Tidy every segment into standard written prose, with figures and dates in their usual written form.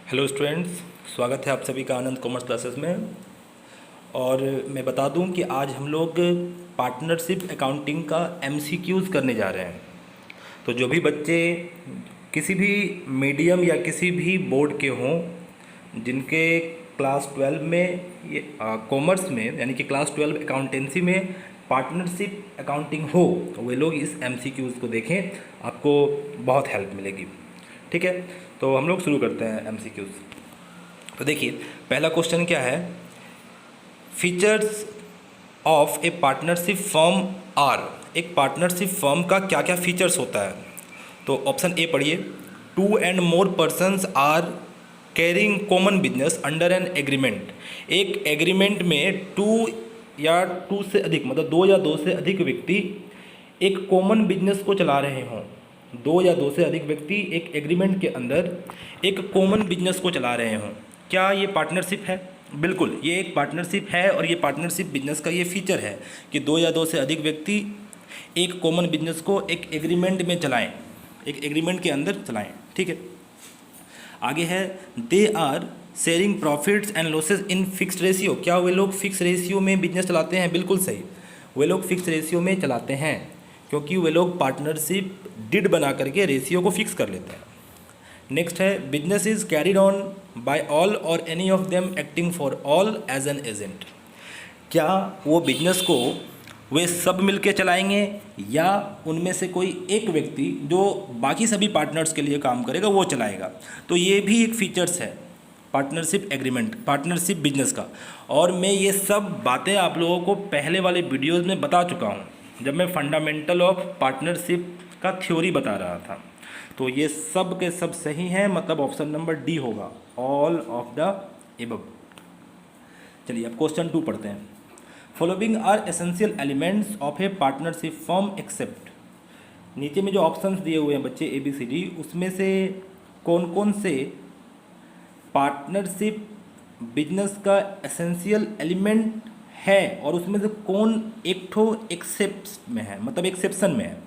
Hello students, स्वागत है आप सभी का आनंद कॉमर्स क्लासेस में। और मैं बता दूं कि आज हम लोग पार्टनरशिप अकाउंटिंग का एमसीक्यूज़ करने जा रहे हैं। तो जो भी बच्चे किसी भी मीडियम या किसी भी बोर्ड के हों, जिनके क्लास 12 में ये कॉमर्स में यानी कि क्लास 12 अकाउंटेंसी में पार्टनरशिप अकाउंटिंग हो, वे लोग इस एमसीक्यूज़ को देखें, आपको बहुत हेल्प मिलेगी। ठीक है, तो हम लोग शुरू करते हैं एमसीक्यूज़। तो देखिए, पहला क्वेश्चन क्या है, features of a partnership firm are. एक पार्टनरशिप फर्म का क्या क्या फीचर्स होता है। तो ऑप्शन ए पढ़िए, 2 and more persons are carrying common business under an agreement. एक एग्रीमेंट में 2 या 2 से अधिक, मतलब 2 या 2 से अधिक व्यक्ति एक कॉमन बिजनेस को चला रहे हों। 2 या 2 से अधिक व्यक्ति एक एग्रीमेंट के अंदर एक कॉमन बिजनेस को चला रहे हों। क्या ये पार्टनरशिप है? बिल्कुल, ये एक पार्टनरशिप है और ये पार्टनरशिप बिजनेस का ये फीचर है कि 2 या 2 से अधिक व्यक्ति एक कॉमन बिजनेस को एक एग्रीमेंट में चलाएं, एक एग्रीमेंट के अंदर चलाएं। ठीक है, आगे है, they are sharing profits and losses in fixed ratio. क्या वे लोग फिक्स रेशियो में बिजनेस चलाते हैं? बिल्कुल सही, वे लोग फिक्स रेशियो में चलाते हैं, क्योंकि वे लोग पार्टनरशिप डिड बना करके रेशियो को फिक्स कर लेते हैं। नेक्स्ट है, business is carried on by all और any of them acting for all as an agent. क्या वो बिजनेस को वे सब मिलके चलाएंगे या उनमें से कोई एक व्यक्ति जो बाकी सभी पार्टनर्स के लिए काम करेगा वो चलाएगा? तो ये भी एक फीचर्स है पार्टनरशिप एग्रीमेंट, पार्टनरशिप बिजनेस का। और मैं ये सब बातें आप लोगों को पहले वाले वीडियोज़ में बता चुका हूँ, जब मैं फंडामेंटल ऑफ पार्टनरशिप का थ्योरी बता रहा था। तो ये सब के सब सही हैं, मतलब ऑप्शन नंबर डी होगा, ऑल ऑफ द एबव। चलिए अब क्वेश्चन 2 पढ़ते हैं। Following are essential elements of a partnership firm except. नीचे में जो ऑप्शंस दिए हुए हैं बच्चे ABCD, उसमें से कौन कौन से पार्टनरशिप बिजनेस का एसेंशियल एलिमेंट है और उसमें से कौन एक ठो एक्सेप्ट में है, मतलब एक्सेप्शन में है।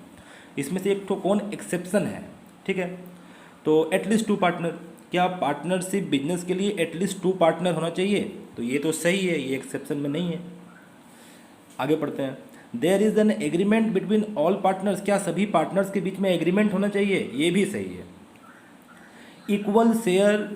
इसमें से एक ठो कौन एक्सेप्शन है। ठीक है, तो एटलीस्ट 2 पार्टनर। क्या पार्टनरशिप बिजनेस के लिए एटलीस्ट 2 पार्टनर होना चाहिए? तो ये तो सही है, ये एक्सेप्शन में नहीं है। आगे पढ़ते हैं, there is an agreement between all partners. क्या सभी पार्टनर्स के बीच में एग्रीमेंट होना चाहिए? ये भी सही है। Equal share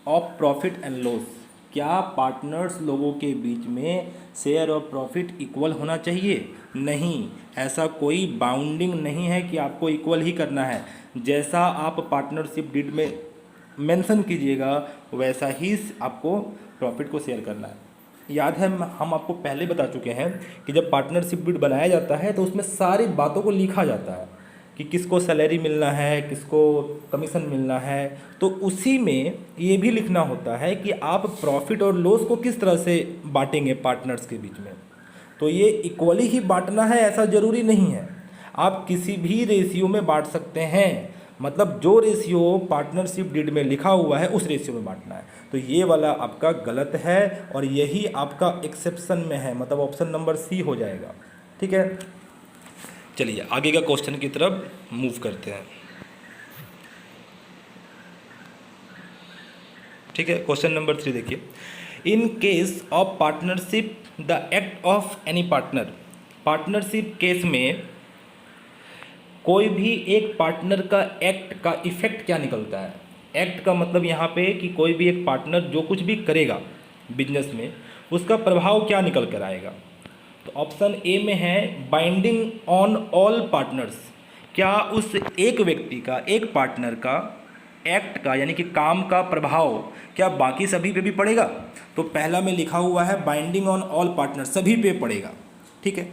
of profit and loss. क्या पार्टनर्स लोगों के बीच में शेयर ऑफ प्रॉफिट इक्वल होना चाहिए? नहीं, ऐसा कोई बाउंडिंग नहीं है कि आपको इक्वल ही करना है। जैसा आप पार्टनरशिप डीड में मेंशन कीजिएगा वैसा ही आपको प्रॉफिट को शेयर करना है। याद है, हम आपको पहले बता चुके हैं कि जब पार्टनरशिप डीड बनाया जाता है तो उसमें सारी बातों को लिखा जाता है कि किसको सैलरी मिलना है, किसको कमीशन मिलना है। तो उसी में ये भी लिखना होता है कि आप प्रॉफिट और लॉस को किस तरह से बांटेंगे पार्टनर्स के बीच में। तो ये इक्वली ही बांटना है ऐसा ज़रूरी नहीं है, आप किसी भी रेशियो में बांट सकते हैं। मतलब जो रेशियो पार्टनरशिप डीड में लिखा हुआ है उस रेशियो में बांटना है। तो ये वाला आपका गलत है और यही आपका एक्सेप्शन में है, मतलब ऑप्शन नंबर सी हो जाएगा। ठीक है, चलिए आगे का क्वेश्चन की तरफ मूव करते हैं। ठीक है, क्वेश्चन नंबर 3 देखिए, in case of partnership the act of any partner. Partnership case में कोई भी एक पार्टनर का एक्ट का इफेक्ट क्या निकलता है। एक्ट का मतलब यहाँ पे कि कोई भी एक पार्टनर जो कुछ भी करेगा बिजनेस में उसका प्रभाव क्या निकल कर आएगा। तो ऑप्शन ए में है बाइंडिंग ऑन ऑल पार्टनर्स। क्या उस एक व्यक्ति का, एक पार्टनर का एक्ट का यानी कि काम का प्रभाव क्या बाकी सभी पे भी पड़ेगा? तो पहला में लिखा हुआ है बाइंडिंग ऑन ऑल पार्टनर्स, सभी पे पड़ेगा। ठीक है,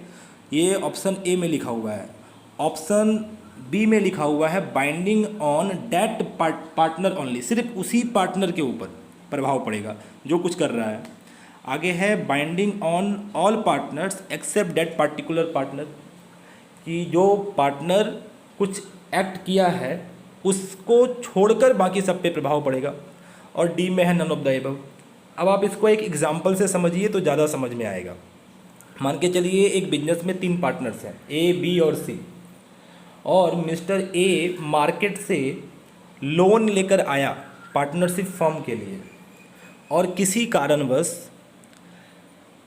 ये ऑप्शन ए में लिखा हुआ है। ऑप्शन बी में लिखा हुआ है binding on that partner only, सिर्फ उसी पार्टनर के ऊपर प्रभाव पड़ेगा जो कुछ कर रहा है। आगे है binding on all partners except that particular partner, कि जो पार्टनर कुछ एक्ट किया है उसको छोड़कर बाकी सब पे प्रभाव पड़ेगा। और डी में है नन ऑफ द एबव। अब आप इसको एक एग्जांपल से समझिए तो ज़्यादा समझ में आएगा। मान के चलिए एक बिजनेस में 3 पार्टनर्स हैं, ए, बी और सी, और मिस्टर ए मार्केट से लोन लेकर आया पार्टनरशिप फर्म के लिए और किसी कारणवश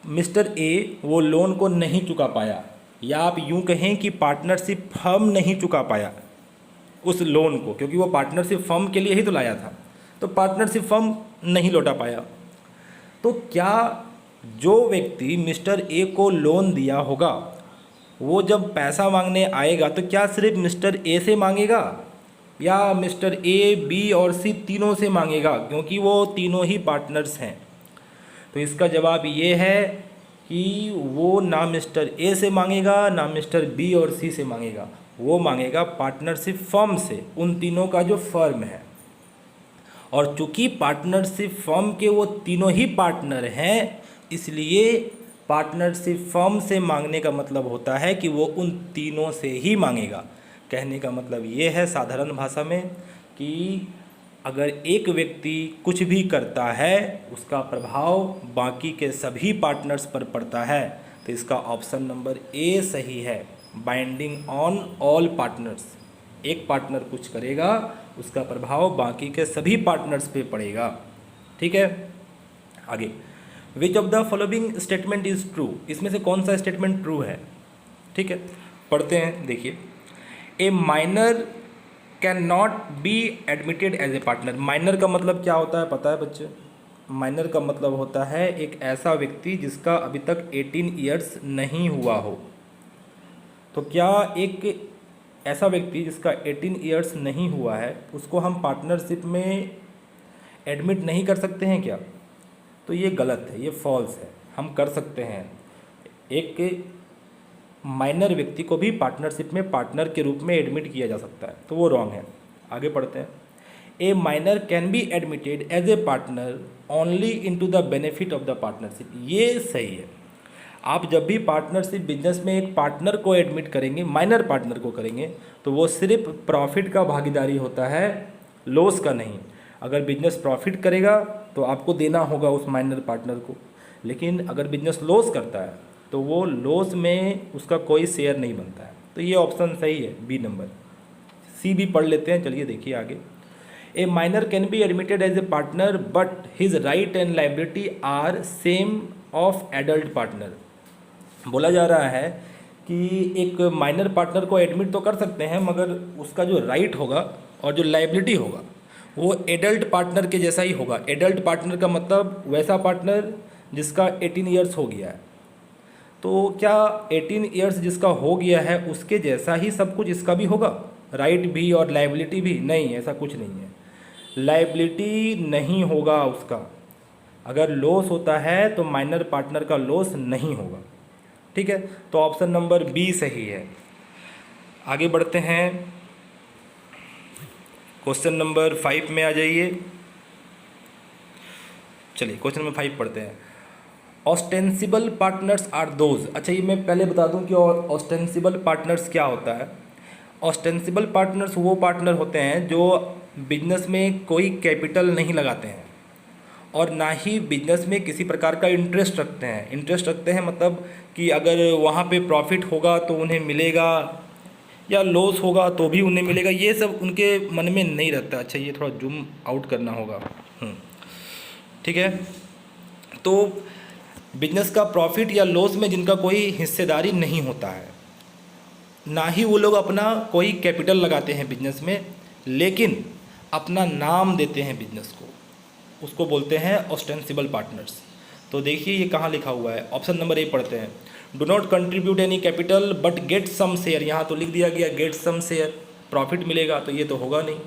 मिस्टर ए वो लोन को नहीं चुका पाया, या आप यूँ कहें कि पार्टनरशिप फर्म नहीं चुका पाया उस लोन को, क्योंकि वो पार्टनरशिप फर्म के लिए ही तो लाया था, तो पार्टनरशिप फर्म नहीं लौटा पाया, तो क्या जो व्यक्ति मिस्टर ए को लोन दिया होगा वो जब पैसा मांगने आएगा तो क्या सिर्फ मिस्टर ए से मांगेगा या मिस्टर ए, बी और सी तीनों से मांगेगा, क्योंकि वो तीनों ही पार्टनर्स हैं। तो इसका जवाब ये है कि वो ना मिस्टर ए से मांगेगा ना मिस्टर बी और सी से मांगेगा, वो मांगेगा पार्टनरशिप फर्म से, उन तीनों का जो फर्म है। और चूंकि पार्टनरशिप फर्म के वो तीनों ही पार्टनर हैं, इसलिए पार्टनरशिप फर्म से मांगने का मतलब होता है कि वो उन तीनों से ही मांगेगा। कहने का मतलब ये है साधारण भाषा में कि अगर एक व्यक्ति कुछ भी करता है उसका प्रभाव बाकी के सभी पार्टनर्स पर पड़ता है, तो इसका ऑप्शन नंबर ए सही है, बाइंडिंग ऑन ऑल पार्टनर्स। एक पार्टनर कुछ करेगा उसका प्रभाव बाकी के सभी पार्टनर्स पे पड़ेगा। ठीक है, आगे, which of the following statement is true, इसमें से कौन सा स्टेटमेंट ट्रू है। ठीक है, पढ़ते हैं, देखिए, a minor can not be admitted as a partner. Minor का मतलब क्या होता है पता है बच्चे? माइनर का मतलब होता है एक ऐसा व्यक्ति जिसका अभी तक 18 ईयर्स नहीं हुआ हो। तो क्या एक ऐसा व्यक्ति जिसका 18 ईयर्स नहीं हुआ है उसको हम पार्टनरशिप में एडमिट नहीं कर सकते हैं क्या? तो ये गलत है, ये फॉल्स है। हम कर सकते हैं, एक माइनर व्यक्ति को भी पार्टनरशिप में पार्टनर के रूप में एडमिट किया जा सकता है, तो वो रॉन्ग है। आगे पढ़ते हैं, a minor can be admitted as a partner only into the benefit of the partnership, ये सही है। आप जब भी पार्टनरशिप बिजनेस में एक पार्टनर को एडमिट करेंगे, माइनर पार्टनर को करेंगे, तो वो सिर्फ प्रॉफिट का भागीदारी होता है, लॉस का नहीं। अगर बिजनेस प्रॉफिट करेगा तो आपको देना होगा उस माइनर पार्टनर को, लेकिन अगर बिजनेस लॉस करता है तो वो लॉस में उसका कोई शेयर नहीं बनता है। तो ये ऑप्शन सही है, बी नंबर। सी भी पढ़ लेते हैं, चलिए देखिए आगे। A minor can be admitted as a partner but his right and liability are same of adult partner. बोला जा रहा है कि एक माइनर पार्टनर को एडमिट तो कर सकते हैं, मगर उसका जो राइट होगा और जो लाइबिलिटी होगा वो एडल्ट पार्टनर के जैसा ही होगा। एडल्ट पार्टनर का मतलब वैसा पार्टनर जिसका 18 ईयर्स हो गया है। तो क्या 18 ईयर्स जिसका हो गया है उसके जैसा ही सब कुछ इसका भी होगा, राइट भी और लाइबिलिटी भी? नहीं, ऐसा कुछ नहीं है। लाइबिलिटी नहीं होगा उसका। अगर लॉस होता है तो माइनर पार्टनर का लॉस नहीं होगा। ठीक है, तो ऑप्शन नंबर बी सही है। आगे बढ़ते हैं, क्वेश्चन नंबर 5 में आ जाइए। चलिए क्वेश्चन नंबर 5 पढ़ते हैं। Ostensible partners are those. अच्छा, ये मैं पहले बता दूं कि ऑस्टेंसिबल पार्टनर्स क्या होता है। ऑस्टेंसिबल पार्टनर्स वो पार्टनर होते हैं जो बिजनेस में कोई कैपिटल नहीं लगाते हैं और ना ही बिजनेस में किसी प्रकार का इंटरेस्ट रखते हैं। इंटरेस्ट रखते हैं मतलब कि अगर वहाँ पे प्रॉफिट होगा तो उन्हें मिलेगा या लॉस होगा तो भी उन्हें मिलेगा, ये सब उनके मन में नहीं रहता। अच्छा, ये थोड़ा जूम आउट करना होगा। ठीक है, तो बिजनेस का प्रॉफिट या लॉस में जिनका कोई हिस्सेदारी नहीं होता है, ना ही वो लोग अपना कोई कैपिटल लगाते हैं बिजनेस में, लेकिन अपना नाम देते हैं बिजनेस को, उसको बोलते हैं ऑस्टेंसिबल पार्टनर्स। तो देखिए ये कहाँ लिखा हुआ है, ऑप्शन नंबर ए पढ़ते हैं। Do not contribute any capital but get some share. यहाँ तो लिख दिया गया गेट सम शेयर, प्रॉफिट मिलेगा, तो ये तो होगा नहीं।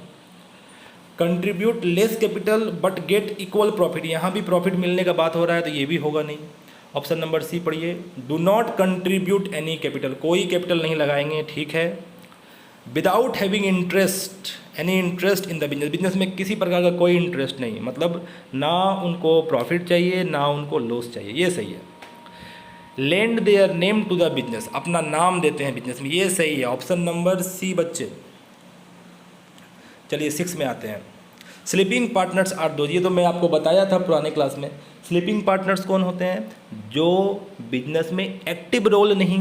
Contribute less capital but get equal profit, यहाँ भी प्रॉफिट मिलने का बात हो रहा है, तो ये भी होगा नहीं। ऑप्शन नंबर सी पढ़िए, do not contribute any capital, कोई कैपिटल नहीं लगाएंगे, ठीक है। Without having interest any interest in the business, business में किसी प्रकार का कोई इंटरेस्ट नहीं, मतलब ना उनको प्रॉफिट चाहिए ना उनको लॉस चाहिए, ये सही है। Lend their name to the business, अपना नाम देते हैं बिजनेस में, ये सही है, ऑप्शन नंबर सी बच्चे। चलिए 6 में आते हैं। स्लीपिंग पार्टनर्स आर दो, ये तो मैं आपको बताया था पुराने क्लास में। स्लीपिंग पार्टनर्स कौन होते हैं? जो बिजनेस में एक्टिव रोल नहीं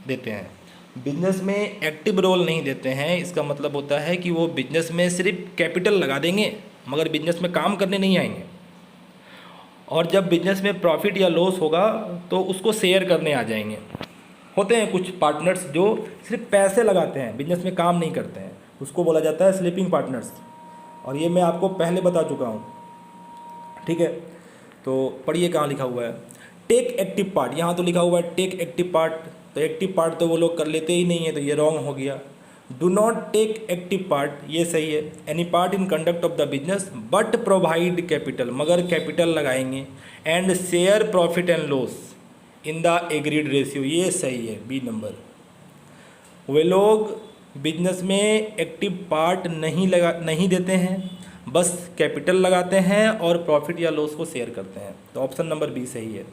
देते हैं। बिजनेस में एक्टिव रोल नहीं देते हैं, इसका मतलब होता है कि वो बिजनेस में सिर्फ कैपिटल लगा देंगे मगर बिजनेस में काम करने नहीं आएंगे। और जब बिजनेस में प्रॉफिट या लॉस होगा तो उसको शेयर करने आ जाएंगे। होते हैं कुछ पार्टनर्स जो सिर्फ पैसे लगाते हैं, बिजनेस में काम नहीं करते हैं, उसको बोला जाता है स्लीपिंग पार्टनर्स। और ये मैं आपको पहले बता चुका हूँ, ठीक है। तो पढ़िए कहाँ लिखा हुआ है, टेक एक्टिव पार्ट। यहाँ तो लिखा हुआ है टेक एक्टिव पार्ट, तो एक्टिव पार्ट तो वो लोग कर लेते ही नहीं है, तो ये रॉन्ग हो गया। Do not take active part, ये सही है। Any part in conduct of the business but provide capital, मगर कैपिटल लगाएंगे। And share profit and loss in the agreed ratio, ये सही है, बी नंबर। वे लोग बिजनेस में एक्टिव पार्ट नहीं देते हैं, बस कैपिटल लगाते हैं और प्रॉफिट या लॉस को शेयर करते हैं। तो ऑप्शन नंबर बी सही है,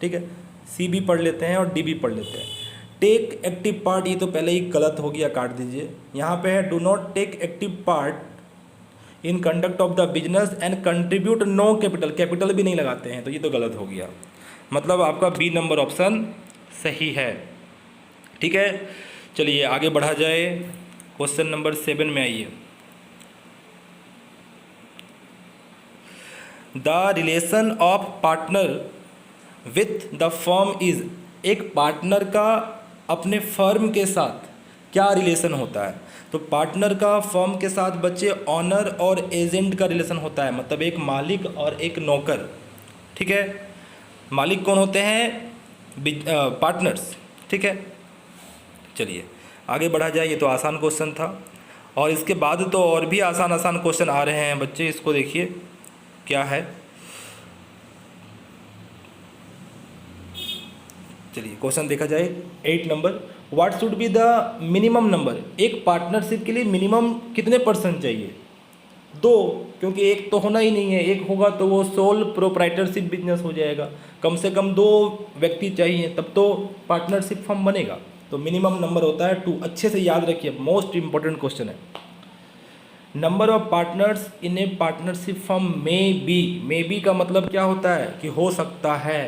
ठीक है। सी भी पढ़ लेते हैं और डी भी पढ़ लेते हैं। टेक एक्टिव पार्ट, ये तो पहले ही गलत हो गया, काट दीजिए। यहाँ पे है do not take active part in conduct of the business and contribute no capital, capital भी नहीं लगाते हैं, तो ये तो गलत हो गया। मतलब आपका बी नंबर ऑप्शन सही है, ठीक है। चलिए आगे बढ़ा जाए, क्वेश्चन नंबर 7 में आइए। The relation of partner with the firm is, एक पार्टनर का अपने फर्म के साथ क्या रिलेशन होता है। तो पार्टनर का फर्म के साथ बच्चे ऑनर और एजेंट का रिलेशन होता है, मतलब एक मालिक और एक नौकर, ठीक है। मालिक कौन होते हैं, पार्टनर्स, ठीक है। चलिए आगे बढ़ा जाए, ये तो आसान क्वेश्चन था और इसके बाद तो और भी आसान आसान क्वेश्चन आ रहे हैं बच्चे, इसको देखिए क्या है। चलिए क्वेश्चन देखा जाए 8 number, what should be the minimum number, एक पार्टनरशिप के लिए मिनिमम कितने परसेंट चाहिए। 2, क्योंकि एक तो होना ही नहीं है, एक होगा तो वो सोल प्रोप्राइटरशिप बिजनेस हो जाएगा। कम से कम 2 व्यक्ति चाहिए तब तो पार्टनरशिप फर्म बनेगा, तो मिनिमम नंबर होता है 2। अच्छे से याद रखिए, मोस्ट इंपॉर्टेंट क्वेश्चन है। Number of partners in A partnership firm may be का मतलब क्या होता है कि हो सकता है।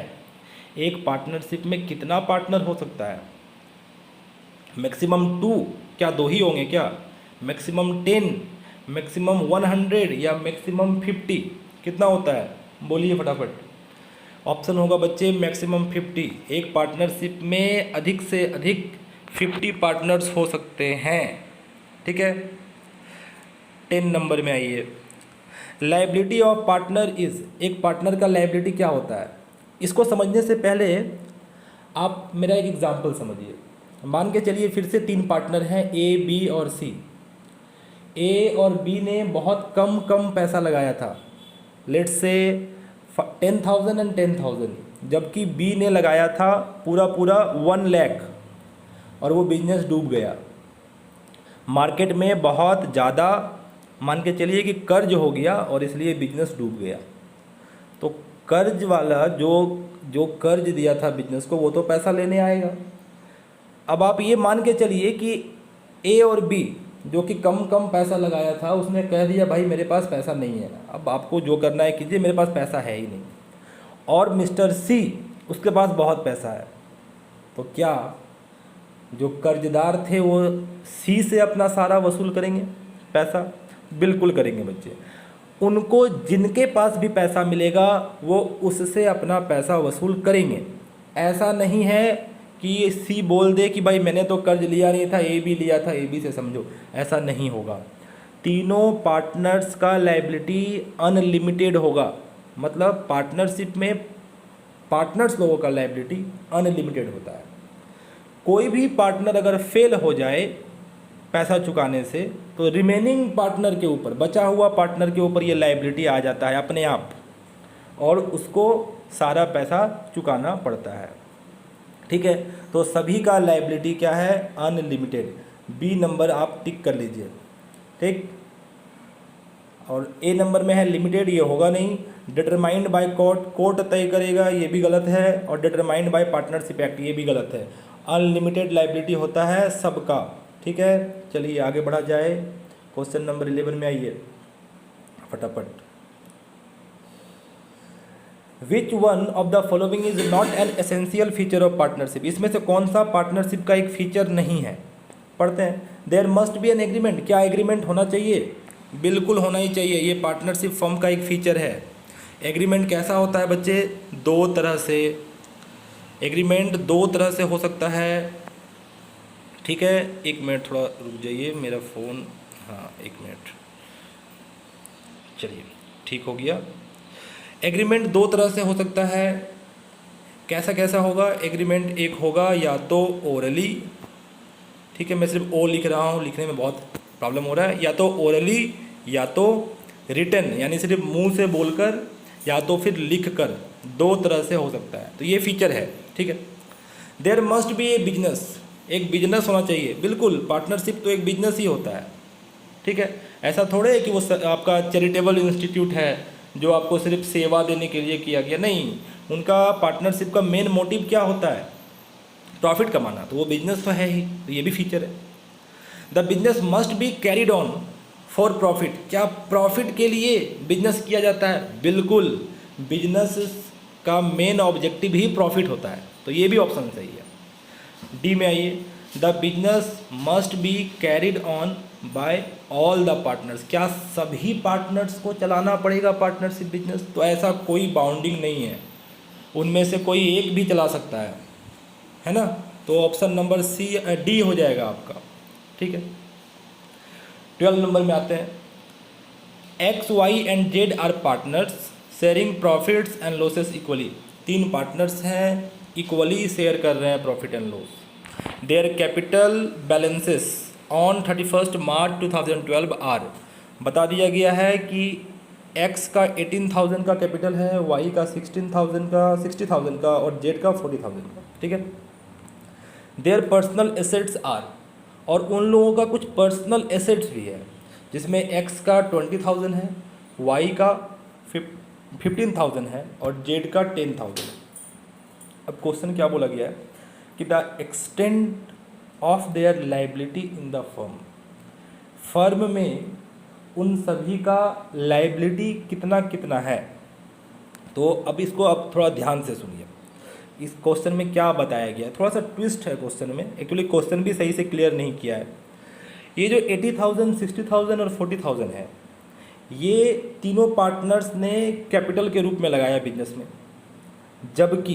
एक पार्टनरशिप में कितना पार्टनर हो सकता है, मैक्सिमम 2, क्या 2 ही होंगे क्या, मैक्सिमम 10, मैक्सिमम 100 या मैक्सिमम 50, कितना होता है बोलिए फटाफट। ऑप्शन होगा बच्चे मैक्सिमम 50। एक पार्टनरशिप में अधिक से अधिक 50 पार्टनर्स हो सकते हैं, ठीक है। 10 नंबर में आइए, लायबिलिटी ऑफ पार्टनर इज, एक पार्टनर का लायबिलिटी क्या होता है। इसको समझने से पहले आप मेरा एक एग्जाम्पल समझिए। मान के चलिए फिर से 3 पार्टनर हैं, ए, बी और सी। ए और बी ने बहुत कम पैसा लगाया था, लेट्स से 10,000 एंड 10,000, जबकि बी ने लगाया था पूरा 1 लाख और वो बिजनेस डूब गया। मार्केट में बहुत ज़्यादा मान के चलिए कि कर्ज हो गया और इसलिए बिजनेस डूब गया। तो कर्ज वाला जो कर्ज दिया था बिजनेस को, वो तो पैसा लेने आएगा। अब आप ये मान के चलिए कि ए और बी जो कि कम पैसा लगाया था, उसने कह दिया भाई मेरे पास पैसा नहीं है, अब आपको जो करना है कीजिए, मेरे पास पैसा है ही नहीं। और मिस्टर सी, उसके पास बहुत पैसा है, तो क्या जो कर्जदार थे वो सी से अपना सारा वसूल करेंगे पैसा? बिल्कुल करेंगे बच्चे। उनको जिनके पास भी पैसा मिलेगा वो उससे अपना पैसा वसूल करेंगे। ऐसा नहीं है कि सी बोल दे कि भाई मैंने तो कर्ज लिया नहीं था, ए भी लिया था, ए बी से समझो, ऐसा नहीं होगा। तीनों पार्टनर्स का लायबिलिटी अनलिमिटेड होगा, मतलब पार्टनरशिप में पार्टनर्स लोगों का लायबिलिटी अनलिमिटेड होता है। कोई भी पार्टनर अगर फेल हो जाए पैसा चुकाने से, तो रिमेनिंग पार्टनर के ऊपर, बचा हुआ पार्टनर के ऊपर ये लायबिलिटी आ जाता है अपने आप, और उसको सारा पैसा चुकाना पड़ता है, ठीक है। तो सभी का लायबिलिटी क्या है? अनलिमिटेड। बी नंबर आप टिक कर लीजिए, ठीक। और ए नंबर में है लिमिटेड, ये होगा नहीं। डिटरमाइंड बाय कोर्ट, कोर्ट तय करेगा, ये भी गलत है। और डिटरमाइंड बाय पार्टनरशिप एक्ट, ये भी गलत है। अनलिमिटेड लायबिलिटी होता है सबका, ठीक है। चलिए आगे बढ़ा जाए, क्वेश्चन नंबर 11 में आइए फटाफट। Which one of the following is not an essential feature of partnership, इसमें से कौन सा पार्टनरशिप का एक फीचर नहीं है? पढ़ते हैं। There must be an agreement, क्या एग्रीमेंट होना चाहिए? बिल्कुल होना ही चाहिए, ये पार्टनरशिप फर्म का एक फीचर है। एग्रीमेंट कैसा होता है बच्चे? दो तरह से, एग्रीमेंट दो तरह से हो सकता है, ठीक है। एक मिनट थोड़ा रुक जाइए, मेरा फ़ोन, हाँ एक मिनट, चलिए ठीक हो गया। एग्रीमेंट दो तरह से हो सकता है। कैसा कैसा होगा एग्रीमेंट? एक होगा या तो ओरली, ठीक है, मैं सिर्फ ओ लिख रहा हूँ, लिखने में बहुत प्रॉब्लम हो रहा है, या तो ओरली या तो रिटन, यानी सिर्फ मुंह से बोलकर या तो फिर लिख कर, दो तरह से हो सकता है। तो ये फीचर है, ठीक है। There must be a business, एक बिजनेस होना चाहिए, बिल्कुल पार्टनरशिप तो एक बिजनेस ही होता है, ठीक है। ऐसा थोड़े है कि वो आपका चैरिटेबल इंस्टीट्यूट है जो आपको सिर्फ सेवा देने के लिए किया गया, नहीं, उनका पार्टनरशिप का मेन मोटिव क्या होता है? प्रॉफिट कमाना, तो वो बिजनेस तो है ही, तो ये भी फीचर है। The business must be carried on for profit, क्या प्रॉफिट के लिए बिजनेस किया जाता है? बिल्कुल, बिजनेस का मेन ऑब्जेक्टिव ही प्रॉफिट होता है, तो ये भी ऑप्शन सही है। डी में आइए, the business must be carried on by all the partners, क्या सभी पार्टनर्स को चलाना पड़ेगा पार्टनरशिप बिजनेस? तो ऐसा कोई बाउंडिंग नहीं है, उनमें से कोई एक भी चला सकता है ना। तो ऑप्शन नंबर सी डी हो जाएगा आपका, ठीक है। 12 नंबर में आते हैं, X Y and Z are partners sharing profits and losses equally, तीन पार्टनर्स हैं, इक्वली शेयर कर रहे हैं profit and loss. Their capital balances on 31 March 2012 are, बता दिया गया है कि एक्स का 18,000 का कैपिटल है, वाई का 16,000 का, 60,000 का, और जेड का 40,000 का, ठीक है। देयर पर्सनल एसेट्स आर, और उन लोगों का कुछ पर्सनल एसेट्स भी है, जिसमें एक्स का 20,000 है, वाई का 15,000 है, और जेड का 10,000 है। अब क्वेश्चन क्या बोला गया है कि the extent of their liability in the firm, firm में उन सभी का लाइबिलिटी कितना कितना है। तो अब इसको अब थोड़ा ध्यान से सुनिए, इस क्वेश्चन में क्या बताया गया है, थोड़ा सा ट्विस्ट है क्वेश्चन में, एक्चुअली क्वेश्चन भी सही से क्लियर नहीं किया है। ये जो 80,000, 60,000 और 40,000 है, ये तीनों पार्टनर्स ने कैपिटल के रूप में लगाया बिजनेस में, जबकि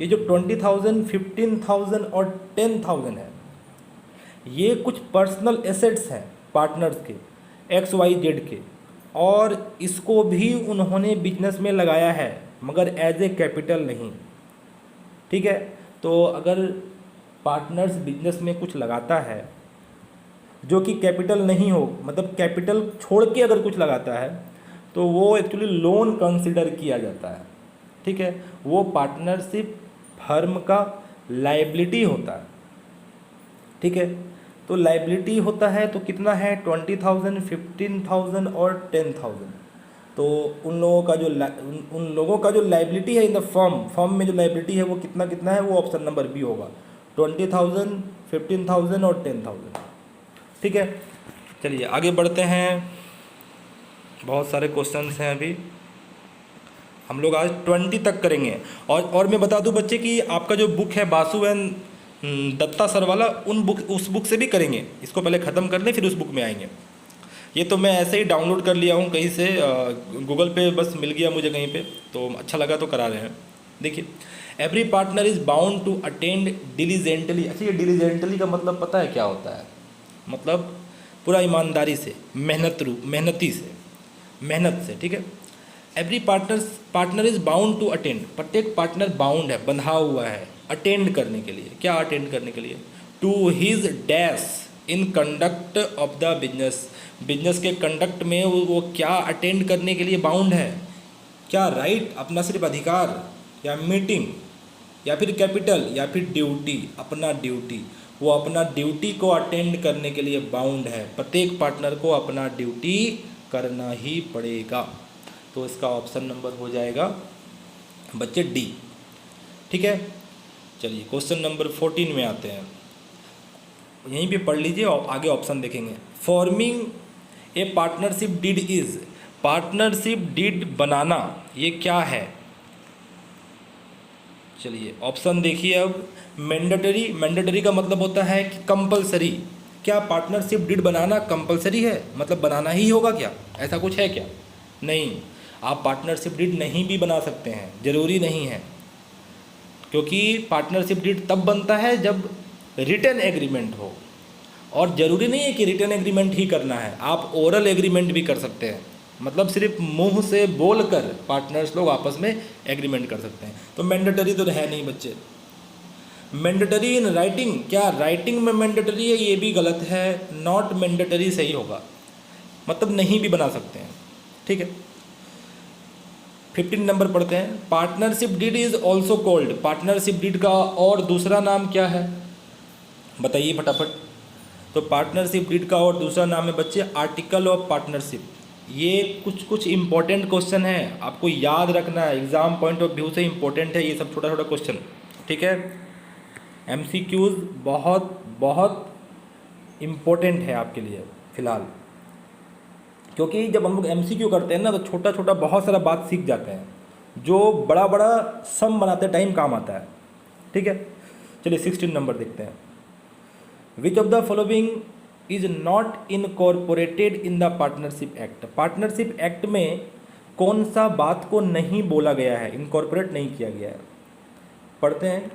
ये जो 20,000, 15,000 और 10,000 है, ये कुछ पर्सनल एसेट्स हैं पार्टनर्स के, एक्स वाई जेड के, और इसको भी उन्होंने बिजनेस में लगाया है, मगर एज ए कैपिटल नहीं, ठीक है। तो अगर पार्टनर्स बिजनेस में कुछ लगाता है जो कि कैपिटल नहीं हो, मतलब कैपिटल छोड़ के अगर कुछ लगाता है, तो वो एक्चुअली लोन कंसिडर किया जाता है, ठीक है। वो पार्टनरशिप फर्म का लायबिलिटी होता है, ठीक है। तो लायबिलिटी होता है तो कितना है? 20,000, 15,000 और 10,000। तो उन लोगों का जो लायबिलिटी है इन द फर्म में जो लायबिलिटी है वो कितना कितना है, वो ऑप्शन नंबर बी होगा, 20,000, 15,000 और 10,000, ठीक है। चलिए आगे बढ़ते हैं, बहुत सारे क्वेश्चंस हैं, अभी हम लोग आज 20 तक करेंगे। और मैं बता दूं बच्चे कि आपका जो बुक है बासु एंड दत्ता सर वाला, उस बुक से भी करेंगे, इसको पहले ख़त्म कर लें फिर उस बुक में आएंगे। ये तो मैं ऐसे ही डाउनलोड कर लिया हूँ कहीं से, गूगल पे बस मिल गया मुझे कहीं पे, तो अच्छा लगा तो करा रहे हैं। देखिए, every partner is bound to attend diligently. अच्छा, ये डिलीजेंटली का मतलब पता है क्या होता है? मतलब पूरा ईमानदारी से, मेहनत से, ठीक है। Every partner is bound to attend, प्रत्येक पार्टनर बाउंड है, बंधा हुआ है अटेंड करने के लिए। क्या अटेंड करने के लिए? To his dash in conduct of the business के कंडक्ट में वो क्या अटेंड करने के लिए बाउंड है? क्या राइट, अपना सिर्फ अधिकार, या मीटिंग, या फिर कैपिटल, या फिर ड्यूटी, अपना ड्यूटी, वो अपना ड्यूटी को अटेंड करने के लिए बाउंड है। प्रत्येक पार्टनर को अपना ड्यूटी करना ही पड़ेगा। तो इसका ऑप्शन नंबर हो जाएगा बच्चे डी, ठीक है। चलिए क्वेश्चन नंबर 14 में आते हैं, यहीं पे पढ़ लीजिए और आगे ऑप्शन देखेंगे। Forming a partnership deed is, partnership deed बनाना ये क्या है? चलिए ऑप्शन देखिए अब। मैंडेटरी का मतलब होता है कि कंपलसरी, क्या पार्टनरशिप डीड बनाना कंपलसरी है, मतलब बनाना ही होगा क्या, ऐसा कुछ है क्या? नहीं, आप पार्टनरशिप डीड नहीं भी बना सकते हैं, ज़रूरी नहीं है। क्योंकि पार्टनरशिप डीड तब बनता है जब रिटन एग्रीमेंट हो, और ज़रूरी नहीं है कि रिटन एग्रीमेंट ही करना है, आप ओरल एग्रीमेंट भी कर सकते हैं। मतलब सिर्फ मुंह से बोलकर पार्टनर्स लोग आपस में एग्रीमेंट कर सकते हैं। तो मैंडेटरी तो है नहीं बच्चे। मैंडेटरी इन राइटिंग, क्या राइटिंग में मैंडेटरी है? ये भी गलत है, नॉट मैंडेटरी सही होगा, मतलब नहीं भी बना सकते हैं। ठीक है, 15 नंबर पढ़ते हैं। Partnership deed is also called, partnership deed का और दूसरा नाम क्या है, बताइए फटाफट। तो पार्टनरशिप डीड का और दूसरा नाम है बच्चे आर्टिकल ऑफ पार्टनरशिप। ये कुछ इंपॉर्टेंट क्वेश्चन है, आपको याद रखना है, एग्जाम पॉइंट ऑफ व्यू से इंपॉर्टेंट है ये सब छोटा छोटा क्वेश्चन। ठीक है, एमसीक्यूज बहुत बहुत इम्पोर्टेंट है आपके लिए फ़िलहाल, क्योंकि जब हम लोग एमसीक्यू करते हैं ना तो छोटा छोटा बहुत सारा बात सीख जाते हैं, जो बड़ा बड़ा सम बनाते टाइम काम आता है। ठीक है, चलिए 16 नंबर देखते हैं। Which of the following is not incorporated in the partnership act, partnership act में कौन सा बात को नहीं बोला गया है, इनकॉर्पोरेट नहीं किया गया है। पढ़ते हैं,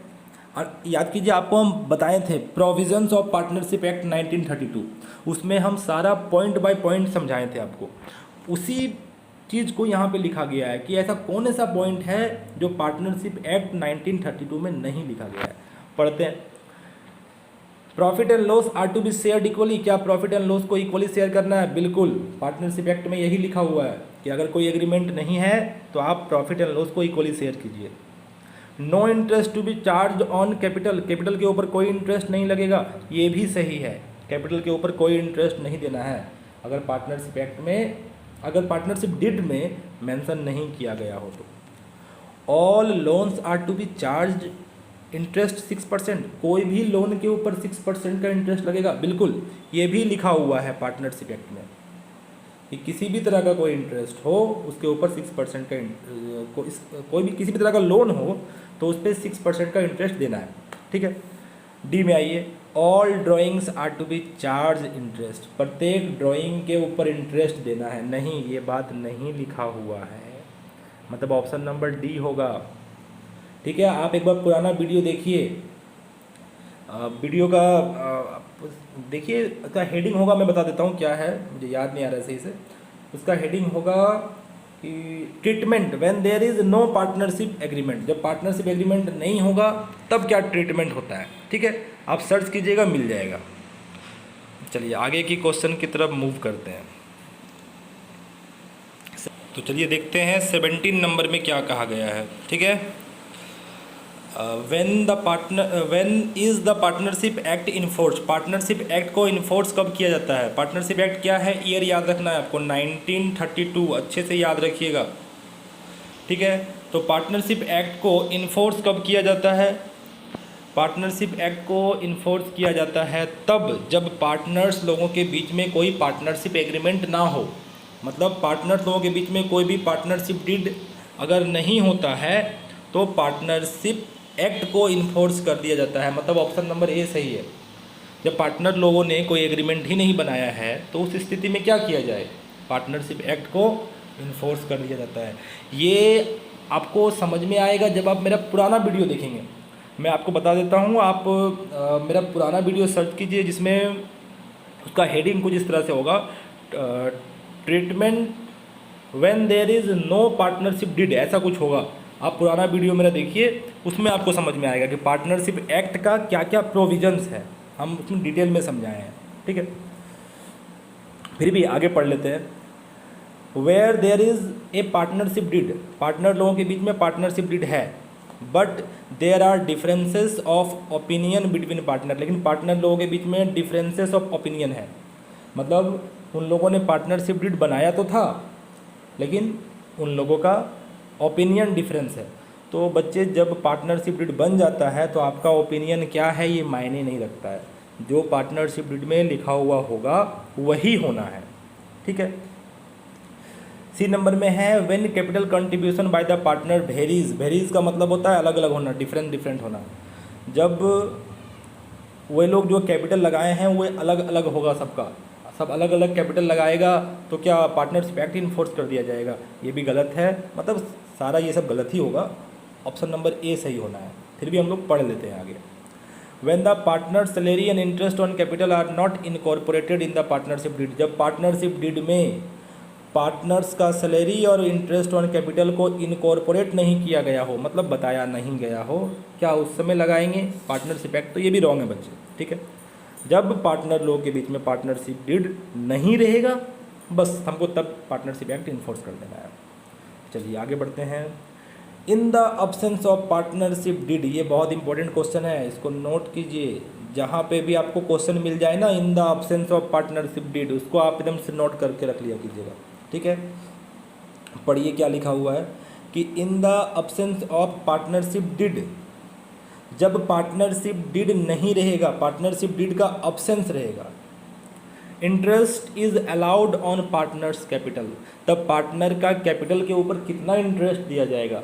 और याद कीजिए आपको हम बताए थे प्रोविजंस ऑफ पार्टनरशिप एक्ट 1932, उसमें हम सारा पॉइंट बाय पॉइंट समझाए थे आपको। उसी चीज़ को यहाँ पे लिखा गया है कि ऐसा कौन सा पॉइंट है जो पार्टनरशिप एक्ट 1932 में नहीं लिखा गया है। पढ़ते हैं, profit and loss are to be shared equally, क्या प्रॉफिट एंड लॉस को इक्वली शेयर करना है? बिल्कुल, पार्टनरशिप एक्ट में यही लिखा हुआ है कि अगर कोई एग्रीमेंट नहीं है तो आप प्रॉफिट एंड लॉस को इक्वली शेयर कीजिए। No interest to be charge on capital, capital के ऊपर कोई इंटरेस्ट नहीं लगेगा, ये भी सही है, कैपिटल के ऊपर कोई इंटरेस्ट नहीं देना है अगर पार्टनरशिप एक्ट में, अगर पार्टनरशिप डीड में मेंशन नहीं किया गया हो तो। All loans are to be charge interest 6%, कोई भी लोन के ऊपर 6% का इंटरेस्ट लगेगा, बिल्कुल ये भी लिखा हुआ है पार्टनरशिप एक्ट में कि किसी भी तरह का कोई इंटरेस्ट हो उसके ऊपर 6% का कोई भी किसी भी तरह का लोन हो तो उस पर 6% का इंटरेस्ट देना है। ठीक है, डी में आइए, all drawings are to be charge interest, प्रत्येक ड्राइंग के ऊपर इंटरेस्ट देना है, नहीं ये बात नहीं लिखा हुआ है, मतलब ऑप्शन नंबर डी होगा। ठीक है, आप एक बार पुराना वीडियो देखिए, वीडियो का देखिए, उसका हेडिंग होगा, मैं बता देता हूँ क्या है, मुझे याद नहीं आ रहा है सही से, उसका हेडिंग होगा कि treatment when there is no partnership agreement, जब पार्टनरशिप एग्रीमेंट नहीं होगा तब क्या ट्रीटमेंट होता है। ठीक है, आप सर्च कीजिएगा मिल जाएगा। चलिए आगे की क्वेश्चन की तरफ मूव करते हैं। तो चलिए देखते हैं 17 नंबर में क्या कहा गया है। ठीक है, when is the partnership act enforce, partnership act को इन्फोर्स कब किया जाता है? पार्टनरशिप एक्ट क्या है, ईयर याद रखना है आपको, 1932, अच्छे से याद रखिएगा। ठीक है, तो पार्टनरशिप एक्ट को इन्फोर्स कब किया जाता है? पार्टनरशिप एक्ट को इन्फोर्स किया जाता है तब जब पार्टनर्स लोगों के बीच में कोई पार्टनरशिप एग्रीमेंट ना हो, मतलब पार्टनर्स लोगों के बीच में कोई भी पार्टनरशिप डीड अगर नहीं होता है तो पार्टनरशिप एक्ट को इन्फोर्स कर दिया जाता है, मतलब ऑप्शन नंबर ए सही है। जब पार्टनर लोगों ने कोई एग्रीमेंट ही नहीं बनाया है तो उस स्थिति में क्या किया जाए? पार्टनरशिप एक्ट को इन्फोर्स कर दिया जाता है। ये आपको समझ में आएगा जब आप मेरा पुराना वीडियो देखेंगे। मैं आपको बता देता हूँ, आप मेरा पुराना वीडियो सर्च कीजिए जिसमें उसका हेडिंग कुछ इस तरह से होगा, treatment when there is no partnership deed, ऐसा कुछ होगा। आप पुराना वीडियो मेरा देखिए, उसमें आपको समझ में आएगा कि पार्टनरशिप एक्ट का क्या क्या प्रोविजंस है, हम उसमें डिटेल में समझाए हैं। ठीक है, फिर भी आगे पढ़ लेते हैं। Where there is a partnership deed, partner लोगों के बीच में पार्टनरशिप डीड है, but there are differences of opinion between partner, लेकिन पार्टनर लोगों के बीच में डिफरेंसेस ऑफ ओपिनियन है, मतलब उन लोगों ने पार्टनरशिप डीड बनाया तो था लेकिन उन लोगों का ओपिनियन डिफरेंस है। तो बच्चे जब पार्टनरशिप डीड बन जाता है तो आपका ओपिनियन क्या है ये मायने नहीं रखता है, जो पार्टनरशिप डीड में लिखा हुआ होगा वही होना है। ठीक है, सी नंबर में है when capital contribution by the partner varies, varies का मतलब होता है अलग अलग होना, डिफरेंट डिफरेंट होना। जब वे लोग जो कैपिटल लगाए हैं वो अलग अलग होगा सबका, सब अलग अलग कैपिटल लगाएगा तो क्या पार्टनरशिप एक्ट इन्फोर्स कर दिया जाएगा? ये भी गलत है, मतलब सारा ये सब गलत ही होगा। ऑप्शन नंबर ए सही होना है। फिर भी हम लोग पढ़ लेते हैं आगे। When the partner salary and interest on capital are not incorporated in the partnership deed, जब पार्टनरशिप डीड में पार्टनर्स का सैलरी और इंटरेस्ट ऑन कैपिटल को इनकॉर्पोरेट नहीं किया गया हो, मतलब बताया नहीं गया हो, क्या उस समय लगाएंगे पार्टनरशिप एक्ट? तो ये भी रॉन्ग है बच्चे, ठीक है। जब पार्टनर लोगों के बीच में पार्टनरशिप डीड नहीं रहेगा, बस हमको तब पार्टनरशिप एक्ट इन्फोर्स कर देना है। चलिए आगे बढ़ते हैं। In the absence of partnership deed, ये बहुत इंपॉर्टेंट क्वेश्चन है, इसको नोट कीजिए। जहाँ पे भी आपको क्वेश्चन मिल जाए ना, in the absence of partnership deed, उसको आप एकदम से नोट करके रख लिया कीजिएगा, ठीक है। पढ़िए क्या लिखा हुआ है कि in the absence of partnership deed, जब पार्टनरशिप डीड नहीं रहेगा, पार्टनरशिप डीड का अब्सेंस रहेगा, interest is allowed on partners capital, तब पार्टनर का कैपिटल के ऊपर कितना इंटरेस्ट दिया जाएगा,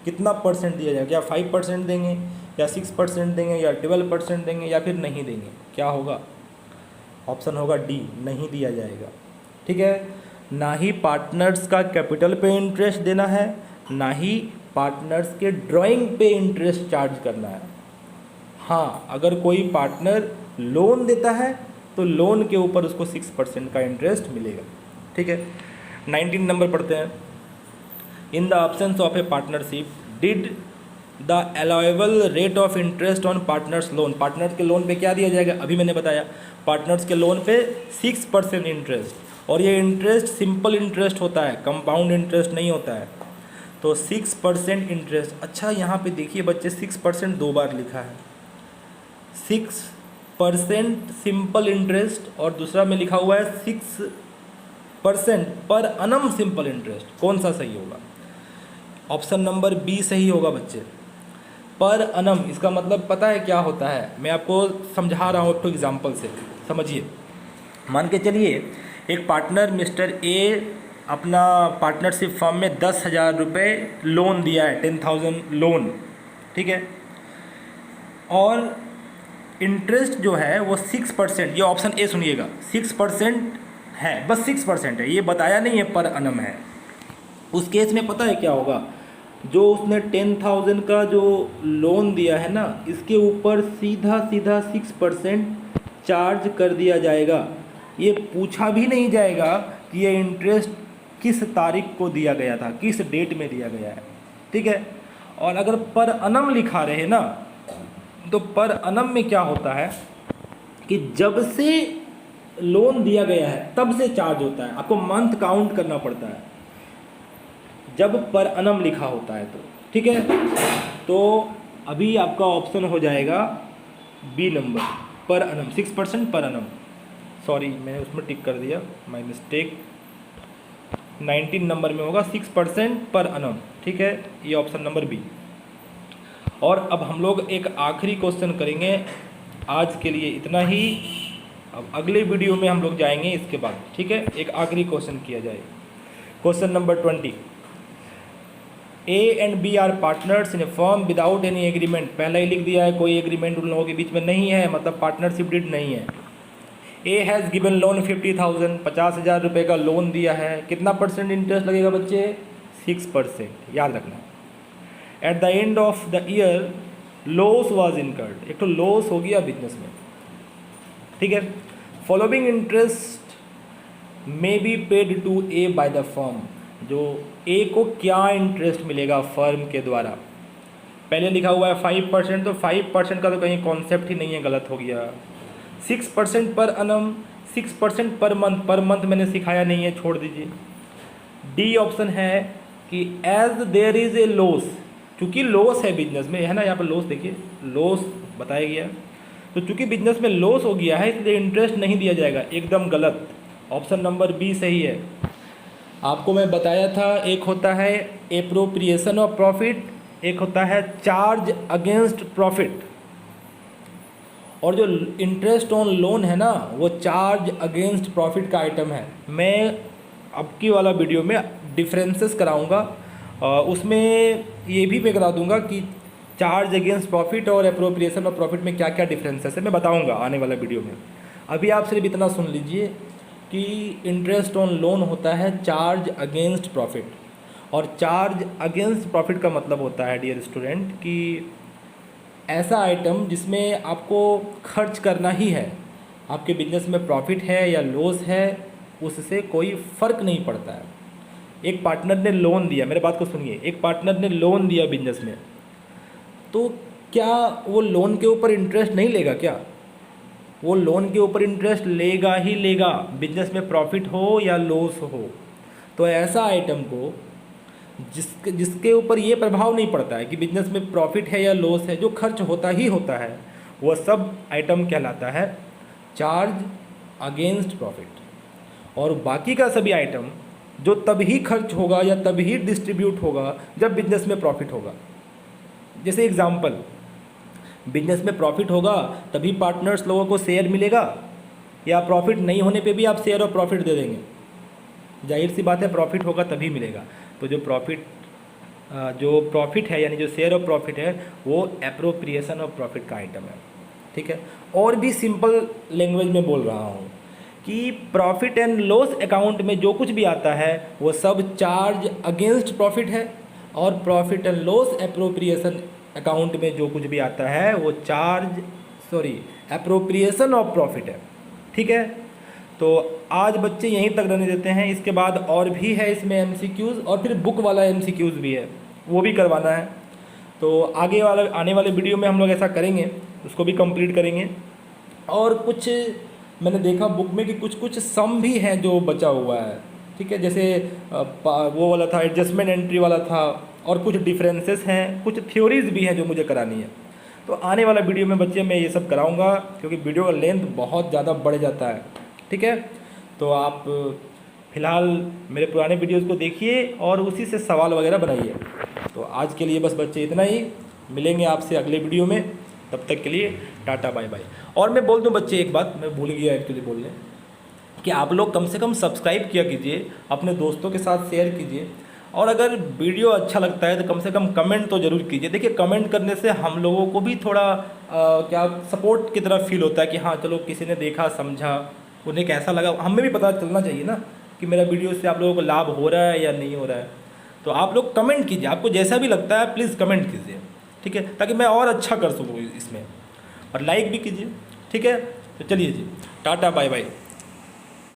कितना परसेंट दिया जाएगा? क्या 5% देंगे या 6% देंगे या 12% देंगे या फिर नहीं देंगे? क्या होगा? ऑप्शन होगा डी, नहीं दिया जाएगा, ठीक है। ना ही पार्टनर्स का कैपिटल पे इंटरेस्ट देना है, ना ही पार्टनर्स के ड्राइंग पे इंटरेस्ट चार्ज करना है। हाँ, अगर कोई पार्टनर लोन देता है तो लोन के ऊपर उसको 6% का इंटरेस्ट मिलेगा, ठीक है। 19 नंबर पढ़ते हैं। In the absence of a partnership did the allowable rate of interest on partners loan, partners के लोन पे क्या दिया जाएगा? अभी मैंने बताया, पार्टनर्स के लोन पे 6% इंटरेस्ट, और ये इंटरेस्ट सिंपल इंटरेस्ट होता है, कंपाउंड इंटरेस्ट नहीं होता है। तो 6% इंटरेस्ट। अच्छा, यहाँ पे देखिए बच्चे, 6% दो बार लिखा है, 6% सिंपल इंटरेस्ट, और दूसरा में लिखा हुआ है 6% पर अनम सिंपल इंटरेस्ट। कौन सा सही होगा? ऑप्शन नंबर बी सही होगा बच्चे, पर अनम। इसका मतलब पता है क्या होता है? मैं आपको समझा रहा हूँ एक एग्जाम्पल से, समझिए। मान के चलिए एक पार्टनर मिस्टर ए अपना पार्टनरशिप फर्म में 10,000 रुपये लोन दिया है, 10,000 लोन, ठीक है। और इंटरेस्ट जो है वो 6%, ये ऑप्शन ए सुनिएगा, 6% है, बस 6% है, ये बताया नहीं है पर अनम है। उस केस में पता है क्या होगा? जो उसने 10,000 का जो लोन दिया है ना, इसके ऊपर सीधा सीधा 6% चार्ज कर दिया जाएगा। ये पूछा भी नहीं जाएगा कि ये इंटरेस्ट किस तारीख को दिया गया था, किस डेट में दिया गया है, ठीक है। और अगर पर अनम लिखा रहे ना, तो पर अनम में क्या होता है कि जब से लोन दिया गया है तब से चार्ज होता है, आपको मंथ काउंट करना पड़ता है जब पर अनम लिखा होता है तो, ठीक है। तो अभी आपका ऑप्शन हो जाएगा बी नंबर, पर अनम, 6% पर अनम। सॉरी, मैंने उसमें टिक कर दिया, माय मिस्टेक। 19 नंबर में होगा 6% पर अनम, ठीक है, ये ऑप्शन नंबर बी। और अब हम लोग एक आखिरी क्वेश्चन करेंगे, आज के लिए इतना ही। अब अगले वीडियो में हम लोग जाएंगे इसके बाद, ठीक है। एक आखिरी क्वेश्चन किया जाए, question number 20। A and B are partners in a firm without any agreement, पहले ही लिख दिया है, कोई एग्रीमेंट उन लोगों के बीच में नहीं है, मतलब पार्टनरशिप डीड नहीं है। ए हैज़ गिवन लोन 50,000, 50,000 रुपये का लोन दिया है, कितना परसेंट इंटरेस्ट लगेगा बच्चे? 6%, याद रखना। At the end of the year loss was incurred, एक तो लॉस हो गया बिजनेस में, ठीक है। Following interest may be paid to A by the firm, जो ए को क्या इंटरेस्ट मिलेगा फर्म के द्वारा? पहले लिखा हुआ है 5%, तो 5% का तो कहीं कॉन्सेप्ट ही नहीं है, गलत हो गया। 6% पर अनम, 6% पर मंथ मैंने सिखाया नहीं है, छोड़ दीजिए। डी ऑप्शन है कि as there is a loss, क्योंकि लॉस है बिजनेस में, है ना, यहाँ पर लॉस देखिए, लॉस बताया गया, तो चूंकि बिजनेस में लॉस हो गया है इसलिए इंटरेस्ट नहीं दिया जाएगा, एकदम गलत। ऑप्शन नंबर बी सही है। आपको मैं बताया था, एक होता है एप्रोप्रिएशन ऑफ प्रॉफिट, एक होता है चार्ज अगेंस्ट प्रॉफिट, और जो इंटरेस्ट ऑन लोन है ना, वो चार्ज अगेंस्ट प्रॉफिट का आइटम है। मैं अब की वाला वीडियो में डिफरेंसेस कराऊंगा, उसमें ये भी मैं करा दूंगा कि चार्ज अगेंस्ट प्रॉफिट और अप्रोप्रिएशन ऑफ प्रॉफिट में क्या क्या डिफरेंसेस है मैं बताऊंगा आने वाला वीडियो में। अभी आप सिर्फ इतना सुन लीजिए कि इंटरेस्ट ऑन लोन होता है चार्ज अगेंस्ट प्रॉफिट, और चार्ज अगेंस्ट प्रॉफिट का मतलब होता है डियर स्टूडेंट कि ऐसा आइटम जिसमें आपको खर्च करना ही है, आपके बिजनेस में प्रॉफिट है या लॉस है उससे कोई फ़र्क नहीं पड़ता है। एक पार्टनर ने लोन दिया, मेरे बात को सुनिए, एक पार्टनर ने लोन दिया बिजनेस में, तो क्या वो लोन के ऊपर इंटरेस्ट नहीं लेगा क्या? वो लोन के ऊपर इंटरेस्ट लेगा ही लेगा, बिजनेस में प्रॉफिट हो या लॉस हो। तो ऐसा आइटम को जिसके ऊपर ये प्रभाव नहीं पड़ता है कि बिजनेस में प्रॉफिट है या लॉस है, जो खर्च होता ही होता है, वह सब आइटम कहलाता है चार्ज अगेंस्ट प्रॉफिट। और बाकी का सभी आइटम जो तभी खर्च होगा या तभी डिस्ट्रीब्यूट होगा जब बिजनेस में प्रॉफिट होगा। जैसे एग्जांपल, बिजनेस में प्रॉफिट होगा तभी पार्टनर्स लोगों को शेयर मिलेगा, या प्रॉफिट नहीं होने पे भी आप शेयर और प्रॉफिट दे देंगे? जाहिर सी बात है प्रॉफिट होगा तभी मिलेगा। तो जो प्रॉफिट है यानी जो शेयर ऑफ प्रॉफिट है वो एप्रोप्रिएशन ऑफ प्रॉफिट का आइटम है। ठीक है, और भी सिंपल लैंग्वेज में बोल रहा हूँ कि प्रॉफिट एंड लॉस अकाउंट में जो कुछ भी आता है वो सब चार्ज अगेंस्ट प्रॉफिट है, और profit and loss appropriation account में जो कुछ भी आता है वो एप्रोप्रिएशन ऑफ प्रॉफिट है। ठीक है, तो आज बच्चे यहीं तक रहने देते हैं। इसके बाद और भी है इसमें एमसीक्यूज़, और फिर बुक वाला एमसीक्यूज़ भी है, वो भी करवाना है। तो आने वाले वीडियो में हम लोग ऐसा करेंगे, उसको भी कंप्लीट करेंगे। और कुछ मैंने देखा बुक में कि कुछ सम भी हैं जो बचा हुआ है। ठीक है, जैसे वो वाला था, एडजस्टमेंट एंट्री वाला था, और कुछ डिफरेंसेस हैं, कुछ थ्योरीज भी हैं जो मुझे करानी है। तो आने वाला वीडियो में बच्चे मैं ये सब कराऊंगा, क्योंकि वीडियो का लेंथ बहुत ज़्यादा बढ़ जाता है। ठीक है, तो आप फ़िलहाल मेरे पुराने वीडियोज़ को देखिए और उसी से सवाल वगैरह बनाइए। तो आज के लिए बस बच्चे इतना ही, मिलेंगे आपसे अगले वीडियो में, तब तक के लिए टाटा बाय बाय। और मैं बोल दूं बच्चे, एक बात मैं भूल गया एक्चुअली बोलने, कि आप लोग कम से कम सब्सक्राइब किया कीजिए, अपने दोस्तों के साथ शेयर कीजिए, और अगर वीडियो अच्छा लगता है तो कम से कम कमेंट तो ज़रूर कीजिए। देखिए, कमेंट करने से हम लोगों को भी थोड़ा क्या सपोर्ट की तरह फील होता है कि हाँ चलो किसी ने देखा, समझा, उन्हें कैसा लगा, हमें भी पता चलना चाहिए ना कि मेरा वीडियो से आप लोगों को लाभ हो रहा है या नहीं हो रहा है। तो आप लोग कमेंट कीजिए, आपको जैसा भी लगता है प्लीज़ कमेंट कीजिए। ठीक है, ताकि मैं और अच्छा कर सकूँ इसमें, और लाइक भी कीजिए। ठीक है, तो चलिए जी, टाटा बाय बाय।